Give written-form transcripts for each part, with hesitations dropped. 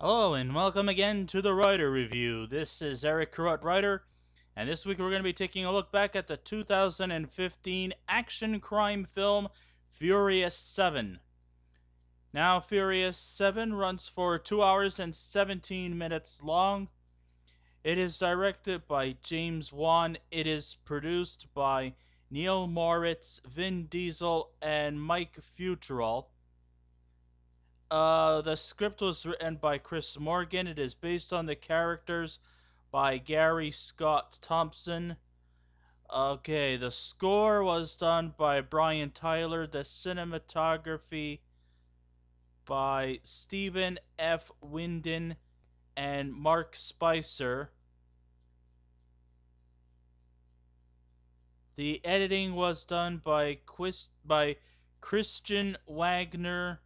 Hello and welcome again to the Writer Review. This is Eric Carrot Writer, and this week we're going to be taking a look back at the 2015 action crime film Furious 7. Now, Furious 7 runs for 2 hours and 17 minutes long. It is directed by James Wan. It is produced by Neil Moritz, Vin Diesel, and Mike Futural. The script was written by Chris Morgan. It is based on the characters by Gary Scott Thompson. Okay, the score was done by Brian Tyler. The cinematography by Stephen F. Winden and Mark Spicer. The editing was done by Christian Wagner.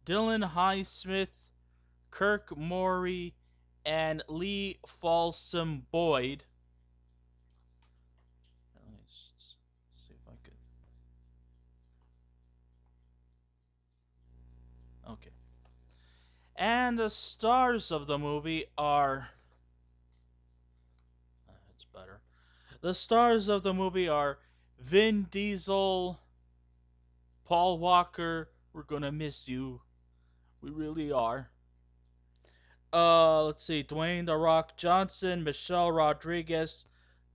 Dylan Highsmith, Kirk Morey, and Lee Folsom Boyd. Let's see if I could. Okay. And the stars of the movie are. That's better. The stars of the movie are Vin Diesel, Paul Walker. We're gonna miss you. We really are. Let's see. Dwayne The Rock Johnson, Michelle Rodriguez,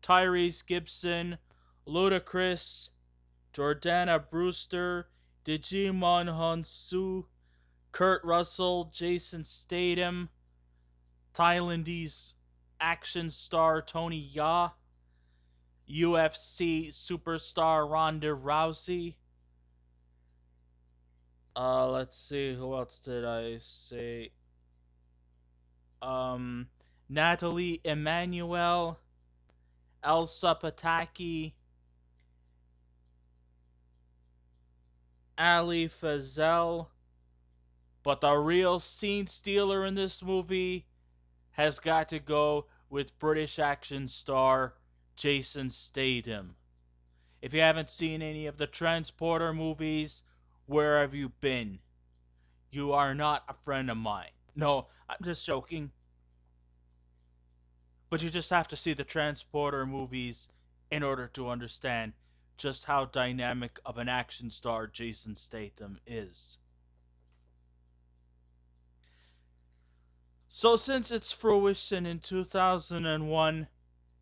Tyrese Gibson, Lucacris, Jordana Brewster, Djimon Hounsou, Kurt Russell, Jason Statham, Thailandese action star Tony Ya, UFC superstar Ronda Rousey. Let's see, who else did I say? Nathalie, Emmanuel, Elsa Pataky, Ali Faizal. But the real scene stealer in this movie has got to go with British action star Jason Statham. If you haven't seen any of the Transporter movies, where have you been? You are not a friend of mine. No, I'm just joking. But you just have to see the Transporter movies in order to understand just how dynamic of an action star Jason Statham is. So, since its fruition in 2001,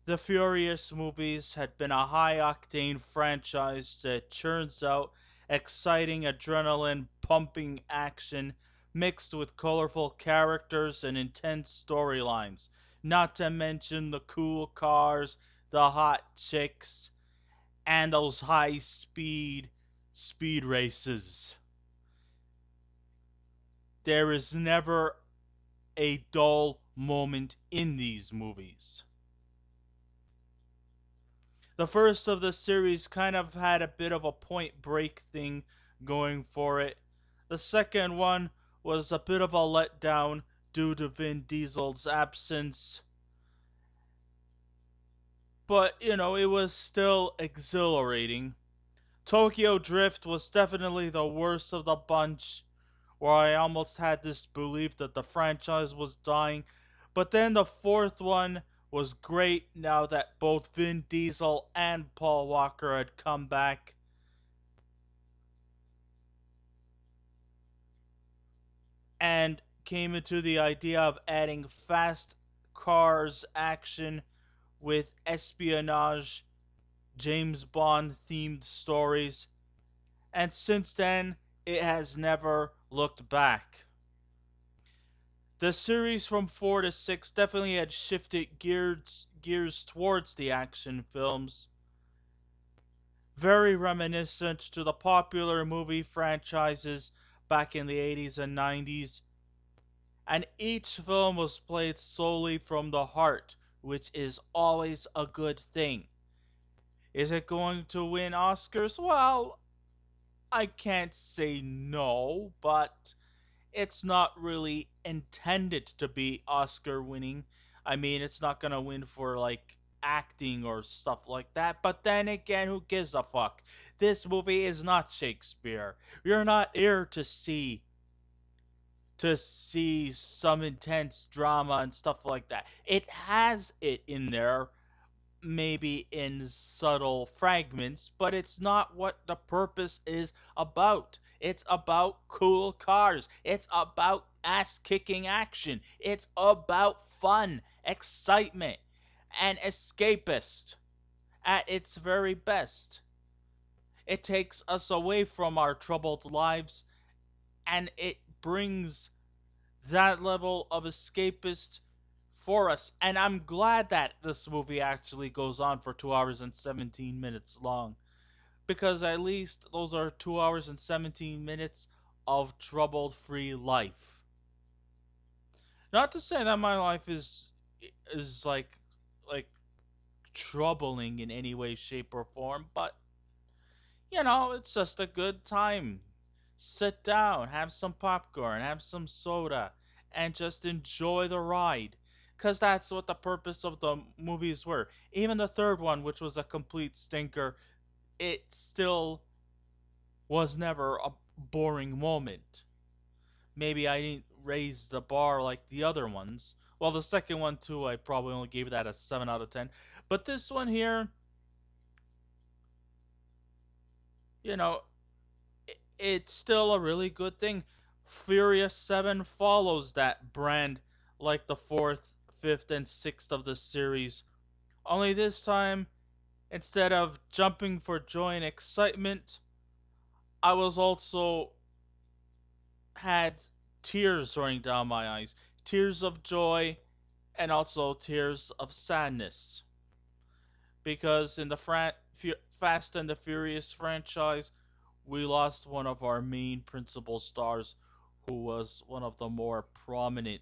the Furious movies had been a high octane franchise that churns out exciting adrenaline pumping action mixed with colorful characters and intense storylines, not to mention the cool cars, the hot chicks, and those high speed races. There is never a dull moment in these movies. The first of the series kind of had a bit of a point break thing going for it. The second one was a bit of a letdown due to Vin Diesel's absence. But, it was still exhilarating. Tokyo Drift was definitely the worst of the bunch, where I almost had this belief that the franchise was dying. But then the fourth one was great now that both Vin Diesel and Paul Walker had come back. And came into the idea of adding fast cars action with espionage, James Bond themed stories. And since then, it has never looked back. The series from 4 to 6 definitely had shifted gears towards the action films. Very reminiscent to the popular movie franchises back in the 80s and 90s. And each film was played solely from the heart, which is always a good thing. Is it going to win Oscars? Well, I can't say no, but it's not really intended to be Oscar winning. I mean, it's not going to win for like acting or stuff like that. But then again, who gives a fuck? This movie is not Shakespeare. You're not here to see some intense drama and stuff like that. It has it in there, maybe in subtle fragments, but it's not what the purpose is about. It's about cool cars. It's about ass kicking action. It's about fun, excitement, and escapist at its very best. It takes us away from our troubled lives and it brings that level of escapist for us. And I'm glad that this movie actually goes on for 2 hours and 17 minutes long. Because at least those are 2 hours and 17 minutes of troubled free life. Not to say that my life is like troubling in any way, shape, or form, but it's just a good time. Sit down, have some popcorn, have some soda, and just enjoy the ride. Because that's what the purpose of the movies were. Even the third one, which was a complete stinker, it still was never a boring moment. Maybe I didn't raise the bar like the other ones. Well, the second one, too, I probably only gave that a 7 out of 10. But this one here, you know, it's still a really good thing. Furious 7 follows that brand like the fourth, fifth, and sixth of the series. Only this time, instead of jumping for joy and excitement, I was also had tears running down my eyes. Tears of joy and also tears of sadness. Because in the Fast and the Furious franchise, we lost one of our main principal stars who was one of the more prominent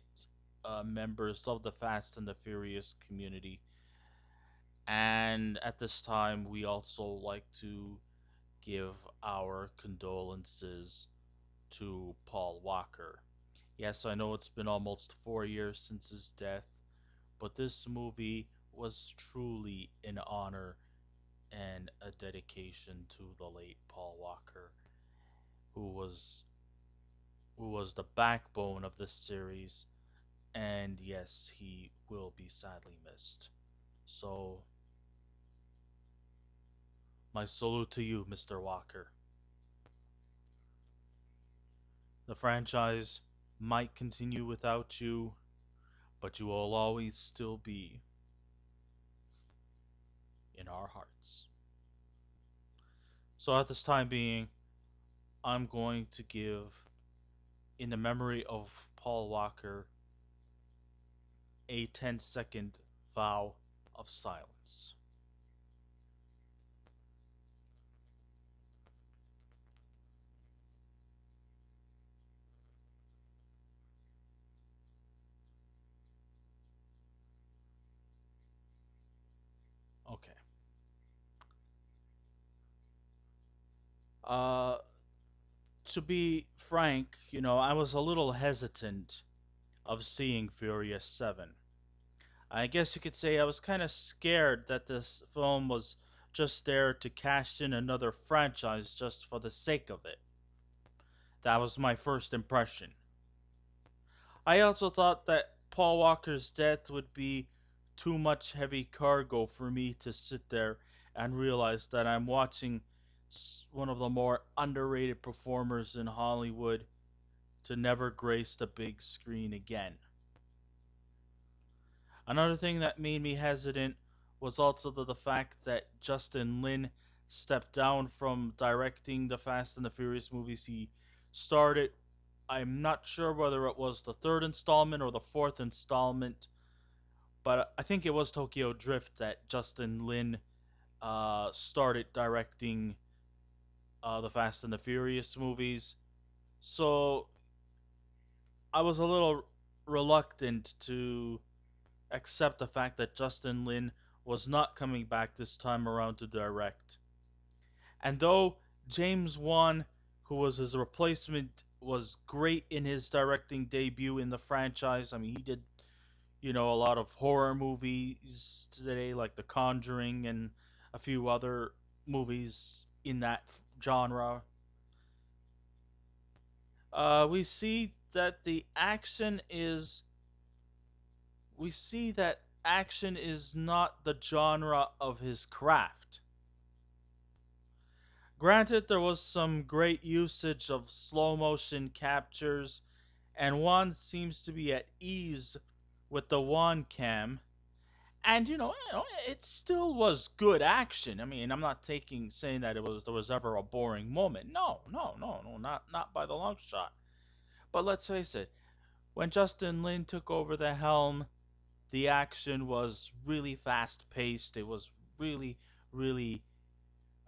members of the Fast and the Furious community. And at this time, we also like to give our condolences to Paul Walker. Yes, I know it's been almost 4 years since his death, but this movie was truly an honor and a dedication to the late Paul Walker, who was the backbone of this series, and yes, he will be sadly missed. So, my salute to you, Mr. Walker. The franchise might continue without you, but you will always still be in our hearts. So, at this time being, I'm going to give, in the memory of Paul Walker, a 10-second vow of silence. Okay. Uh, to be frank, I was a little hesitant of seeing Furious 7. I guess you could say I was kind of scared that this film was just there to cash in another franchise just for the sake of it. That was my first impression. I also thought that Paul Walker's death would be too much heavy cargo for me to sit there and realize that I'm watching one of the more underrated performers in Hollywood to never grace the big screen again. Another thing that made me hesitant was also the fact that Justin Lin stepped down from directing the Fast and the Furious movies. He started, I'm not sure whether it was the third installment or the fourth installment, but I think it was Tokyo Drift that Justin Lin started directing the Fast and the Furious movies. So I was a little reluctant to accept the fact that Justin Lin was not coming back this time around to direct. And though James Wan, who was his replacement, was great in his directing debut in the franchise, I mean, he did, a lot of horror movies today, like The Conjuring and a few other movies in that genre. We see that the action is we see that action is not the genre of his craft. Granted, there was some great usage of slow motion captures, and one seems to be at ease with the one cam. And it still was good action. I mean, I'm not taking saying that there was ever a boring moment. No, no, no, no, not by the long shot. But let's face it, when Justin Lin took over the helm, the action was really fast paced. It was really, really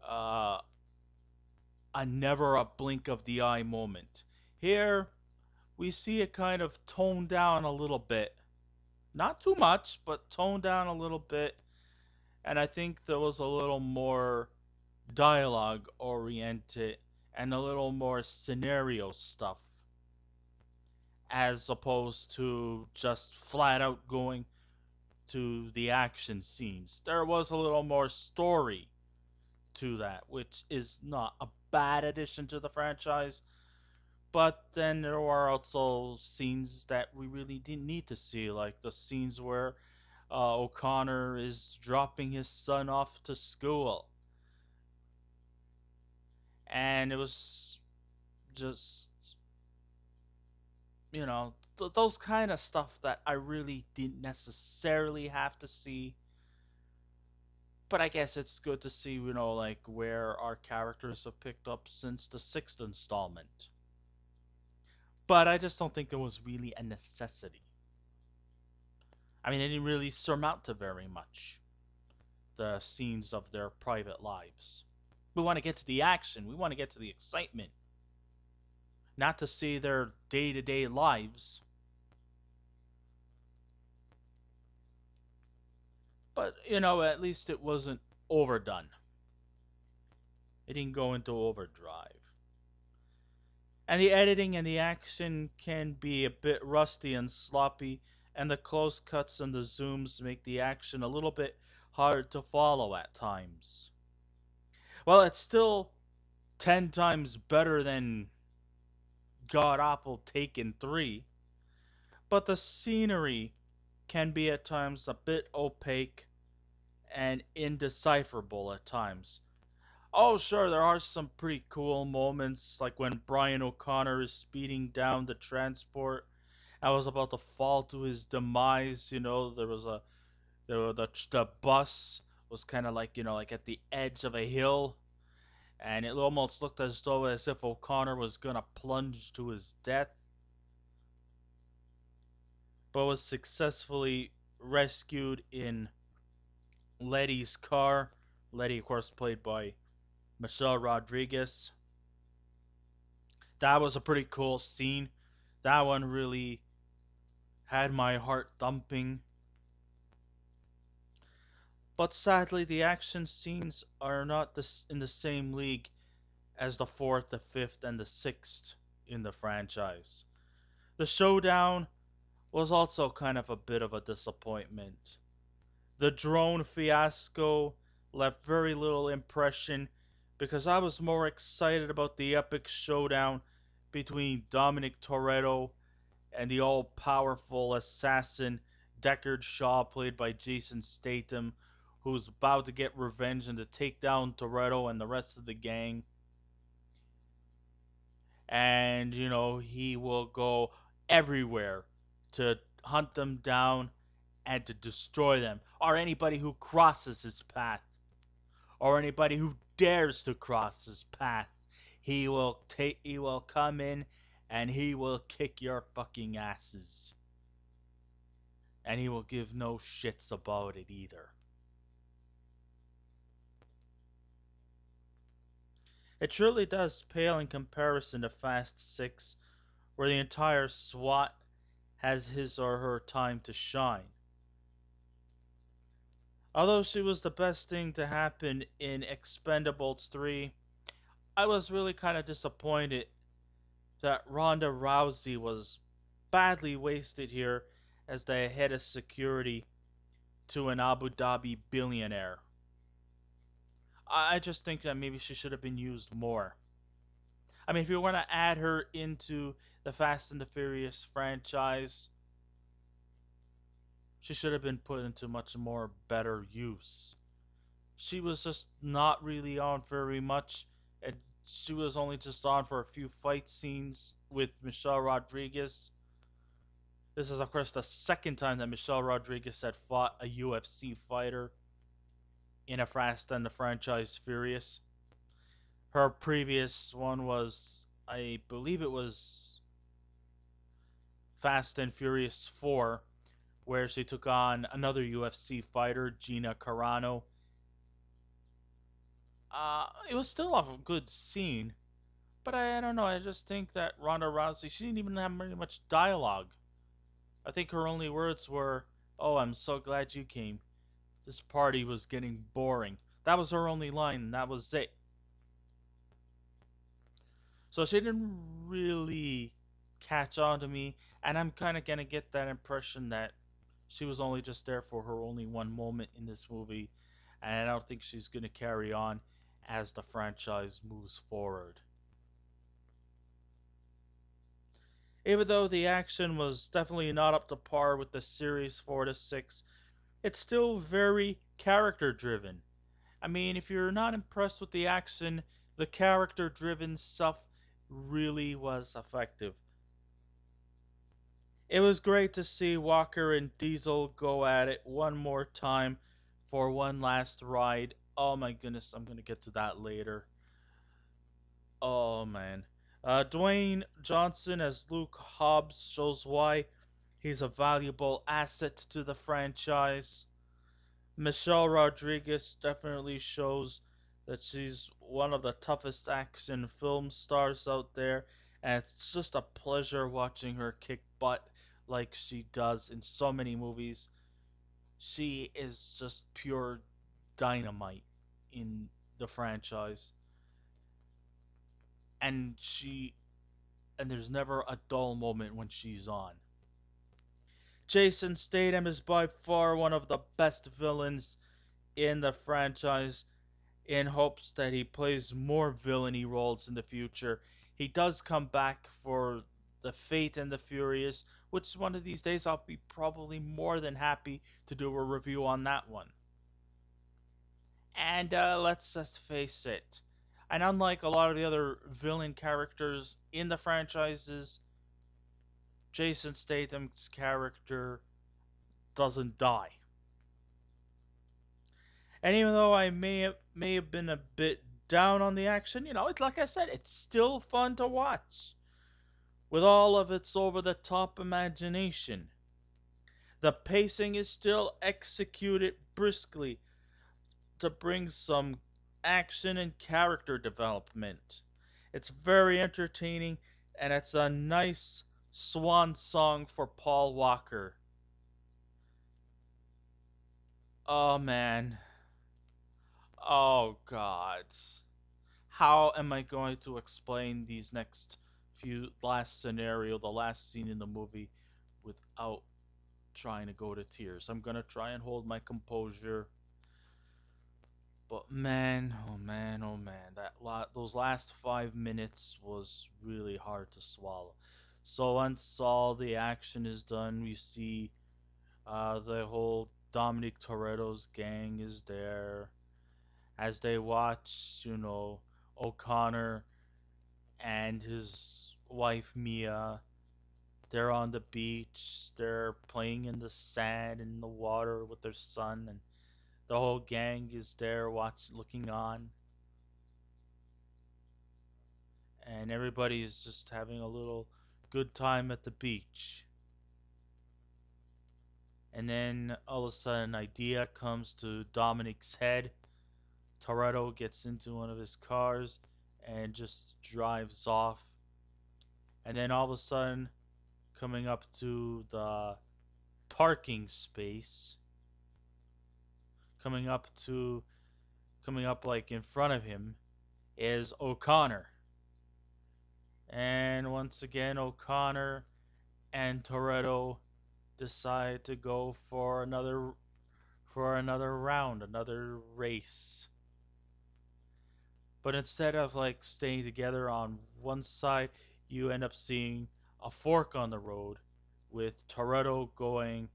uh, a never a blink of the eye moment. Here, we see it kind of toned down a little bit. Not too much, but toned down a little bit. And I think there was a little more dialogue oriented and a little more scenario stuff as opposed to just flat out going to the action scenes. There was a little more story to that, which is not a bad addition to the franchise. But then there were also scenes that we really didn't need to see, like the scenes where O'Connor is dropping his son off to school. And it was just, those kind of stuff that I really didn't necessarily have to see. But I guess it's good to see, like where our characters have picked up since the sixth installment. But I just don't think there was really a necessity. I mean, it didn't really surmount to very much. The scenes of their private lives. We want to get to the action. We want to get to the excitement. Not to see their day-to-day lives. But, at least it wasn't overdone. It didn't go into overdrive. And the editing and the action can be a bit rusty and sloppy, and the close cuts and the zooms make the action a little bit hard to follow at times. Well, it's still 10 times better than God Awful Taken 3, but the scenery can be at times a bit opaque and indecipherable at times. Oh, sure, there are some pretty cool moments, like when Brian O'Connor is speeding down the transport. I was about to fall to his demise. The bus was kind of like like at the edge of a hill, and it almost looked as if O'Connor was gonna plunge to his death, but was successfully rescued in Letty's car. Letty, of course, played by Michelle Rodriguez. That was a pretty cool scene. That one really had my heart thumping. But sadly, the action scenes are not in the same league as the fourth, the fifth, and the sixth in the franchise. The showdown was also kind of a bit of a disappointment. The drone fiasco left very little impression because I was more excited about the epic showdown between Dominic Toretto and the all-powerful assassin Deckard Shaw, played by Jason Statham, who's about to get revenge and to take down Toretto and the rest of the gang. And, he will go everywhere to hunt them down and to destroy them, or anybody who crosses his path, or anybody who dares to cross his path. He will come in and he will kick your fucking asses. And he will give no shits about it either. It truly does pale in comparison to Fast 6, where the entire SWAT has his or her time to shine. Although she was the best thing to happen in Expendables 3, I was really kind of disappointed that Ronda Rousey was badly wasted here as the head of security to an Abu Dhabi billionaire. I just think that maybe she should have been used more. I mean, if you want to add her into the Fast and the Furious franchise, she should have been put into much more better use. She was just not really on very much, and she was only just on for a few fight scenes with Michelle Rodriguez. This is, of course, the second time that Michelle Rodriguez had fought a UFC fighter in a Fast and the franchise Furious. Her previous one was, I believe it was Fast and Furious 4, where she took on another UFC fighter, Gina Carano. It was still a good scene, but I don't know. I just think that Ronda Rousey, she didn't even have very much dialogue. I think her only words were, "Oh, I'm so glad you came. This party was getting boring." That was her only line, and that was it. So she didn't really catch on to me, and I'm kind of gonna get that impression that she was only just there for her only one moment in this movie, and I don't think she's gonna carry on as the franchise moves forward. Even though the action was definitely not up to par with the series 4 to 6, it's still very character driven. I mean, if you're not impressed with the action, the character driven stuff really was effective. It was great to see Walker and Diesel go at it one more time for one last ride. Oh my goodness, I'm going to get to that later. Oh man. Dwayne Johnson as Luke Hobbs shows why he's a valuable asset to the franchise. Michelle Rodriguez definitely shows that she's one of the toughest action film stars out there, and it's just a pleasure watching her kick butt like she does in so many movies. She is just pure dynamite in the franchise, and there's never a dull moment when she's on. Jason Statham is by far one of the best villains in the franchise, in hopes that he plays more villainy roles in the future. He does come back for the Fate and the Furious, which one of these days I'll be probably more than happy to do a review on that one. And let's just face it, and unlike a lot of the other villain characters in the franchises, Jason Statham's character doesn't die. And even though I may have been a bit down on the action, it's like I said, it's still fun to watch with all of its over the top imagination. The pacing is still executed briskly to bring some action and character development. It's very entertaining, and it's a nice swan song for Paul Walker. Oh man. Oh god. How am I going to explain these next few last scenario, the last scene in the movie, without trying to go to tears? I'm gonna try and hold my composure. But man, oh man, oh man, those last 5 minutes was really hard to swallow. So once all the action is done, we see the whole Dominic Toretto's gang is there as they watch, O'Connor and his wife Mia. They're on the beach. They're playing in the sand and the water with their son, and the whole gang is there looking on, and everybody is just having a little good time at the beach. And then all of a sudden, an idea comes to Dominic's head. Toretto gets into one of his cars and just drives off. And then all of a sudden, coming up to the parking space, coming up like in front of him, is O'Connor. And once again, O'Connor and Toretto decide to go for another round, another race. But instead of like staying together on one side, you end up seeing a fork on the road with Toretto going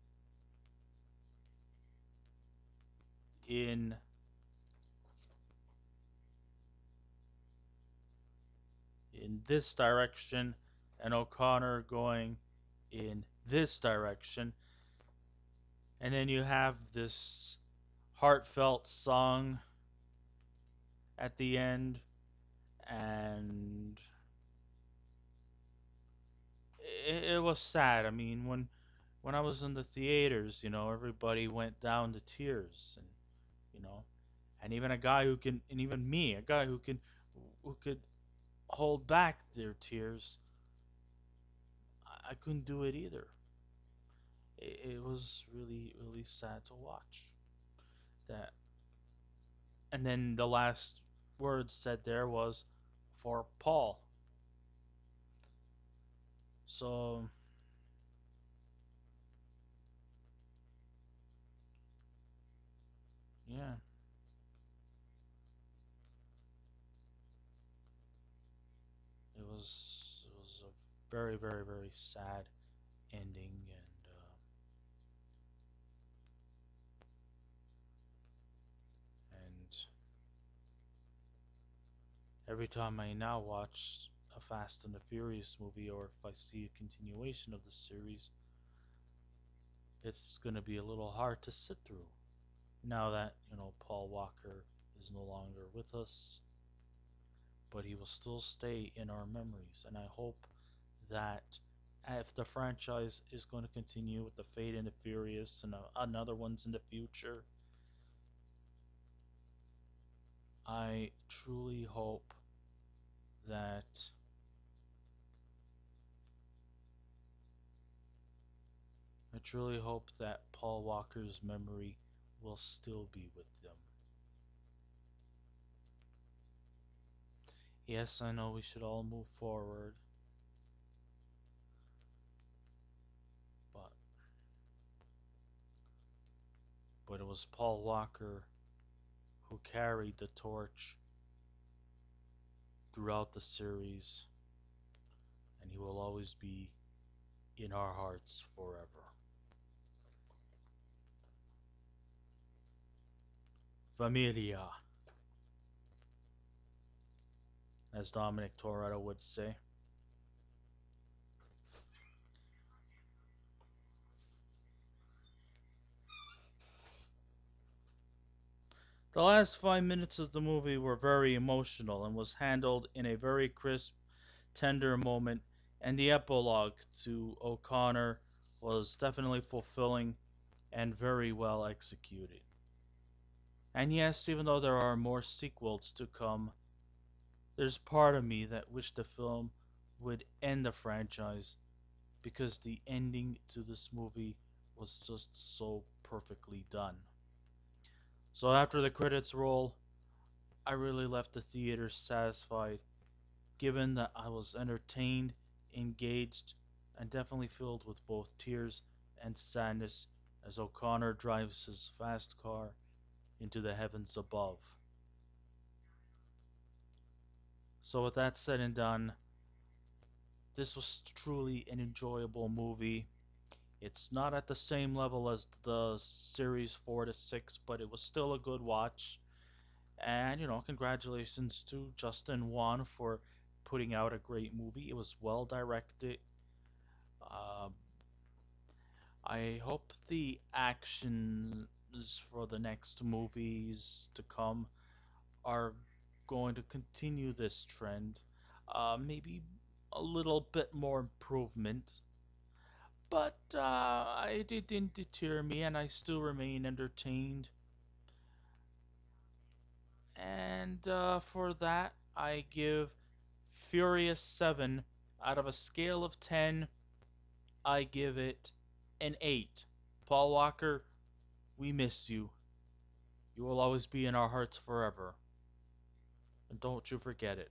in this direction and O'Connor going in this direction. And then you have this heartfelt song at the end, and it was sad. I mean, when I was in the theaters, everybody went down to tears, and you know, and even a guy who can, and even me, a guy who could hold back their tears, I couldn't do it either. It was really, really sad to watch that. And then the last word said there was for Paul. So yeah, it was a very, very, very sad ending, and every time I now watch a Fast and the Furious movie, or if I see a continuation of the series, it's gonna be a little hard to sit through. Now that Paul Walker is no longer with us, but he will still stay in our memories, and I hope that if the franchise is going to continue with the Fate and the Furious and another ones in the future, I truly hope that Paul Walker's memory will still be with them. Yes, I know we should all move forward, but it was Paul Walker who carried the torch throughout the series, and he will always be in our hearts forever. Familia, as Dominic Toretto would say. The last 5 minutes of the movie were very emotional and was handled in a very crisp, tender moment, and the epilogue to O'Connor was definitely fulfilling and very well executed. And yes, even though there are more sequels to come, there's part of me that wished the film would end the franchise because the ending to this movie was just so perfectly done. So after the credits roll, I really left the theater satisfied, given that I was entertained, engaged, and definitely filled with both tears and sadness as O'Connor drives his fast car into the heavens above. So, with that said and done, this was truly an enjoyable movie. It's not at the same level as the series 4 to 6, but it was still a good watch. And, congratulations to Justin Wan for putting out a great movie. It was well directed. Uh, I hope the actions for the next movies to come are going to continue this trend. Maybe a little bit more improvement. But it didn't deter me, and I still remain entertained. And for that, I give Furious 7 out of a scale of 10. I give it an 8. Paul Walker, we miss you. You will always be in our hearts forever. And don't you forget it.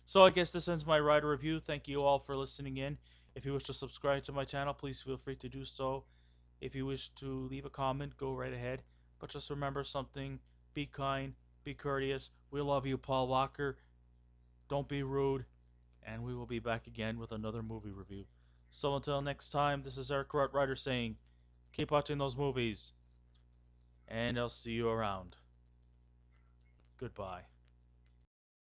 So I guess this ends my rider review. Thank you all for listening in. If you wish to subscribe to my channel, please feel free to do so. If you wish to leave a comment, go right ahead. But just remember something: be kind, be courteous. We love you, Paul Walker. Don't be rude. And we will be back again with another movie review. So until next time, this is Eric Writer saying, keep watching those movies, and I'll see you around. Goodbye.